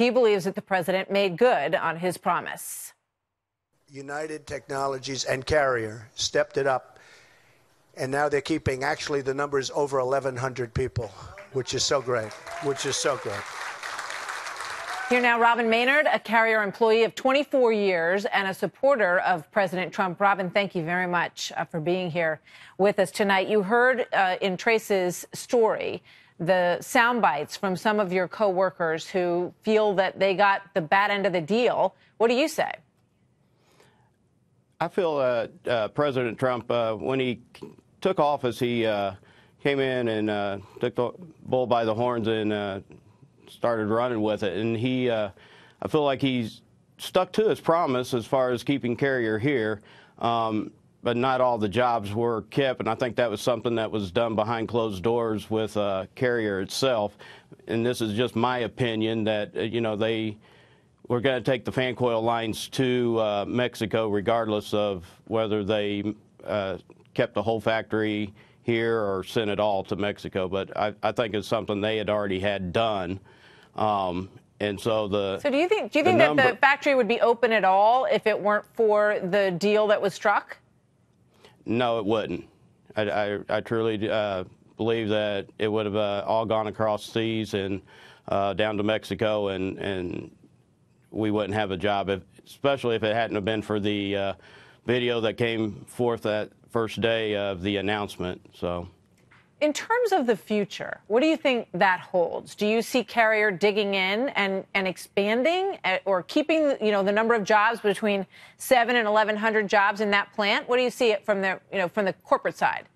He believes that the president made good on his promise. United Technologies and Carrier stepped it up, and now they're keeping actually the numbers over 1,100 people, which is so great, Here now, Robin Maynard, a Carrier employee of 24 years and a supporter of President Trump. Robin, thank you very much for being here with us tonight. You heard in Trace's story the sound bites from some of your coworkers who feel that they got the bad end of the deal. What do you say? I feel President Trump, when he took office, he came in and took the bull by the horns and started running with it. And I feel like he's stuck to his promise as far as keeping Carrier here, but not all the jobs were kept. And I think that was something that was done behind closed doors with Carrier itself. And this is just my opinion that, they were going to take the fan coil lines to Mexico, regardless of whether they kept the whole factory here or sent it all to Mexico. But I think it's something they had already had done. And so do you think that the factory would be open at all if it weren't for the deal that was struck? No, it wouldn't. I truly believe that it would have all gone across seas and down to Mexico, and we wouldn't have a job, especially if it hadn't have been for the video that came forth that first day of the announcement. So, in terms of the future, what do you think that holds? Do you see Carrier digging in and expanding, or keeping the number of jobs between 700 and 1,100 jobs in that plant? What do you see it from the corporate side?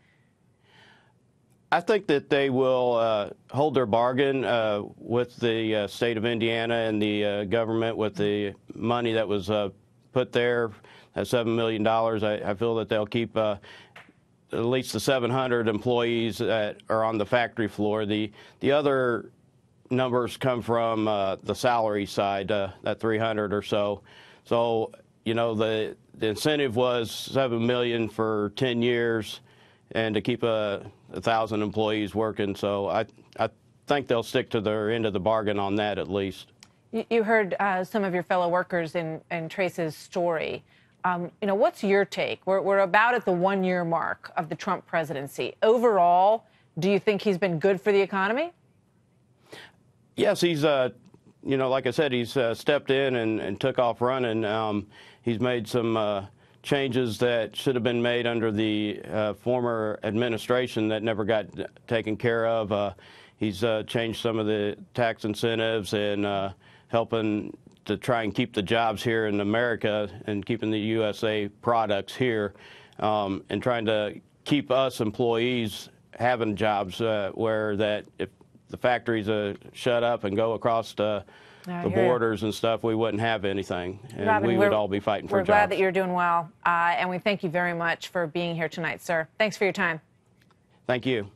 I think that they will hold their bargain with the state of Indiana and the government with the money that was put there, $7 million. I feel that they'll keep at least the 700 employees that are on the factory floor. The other numbers come from the salary side, that 300 or so. So, the incentive was $7 million for 10 years. And to keep 1,000 employees working. So I think they'll stick to their end of the bargain on that at least. You heard some of your fellow workers in Trace's story. What's your take? We're about at the 1-year mark of the Trump presidency. Overall, do you think he's been good for the economy? Yes, he's, like I said, he's stepped in and took off running. He's made some changes that should have been made under the former administration that never got taken care of. He's changed some of the tax incentives and helping to try and keep the jobs here in America and keeping the USA products here, and trying to keep us employees having jobs where that if the factories shut up and go across the borders and stuff, we wouldn't have anything, and Robin, we would all be fighting for jobs. We're glad that you're doing well, and we thank you very much for being here tonight, sir. Thanks for your time. Thank you.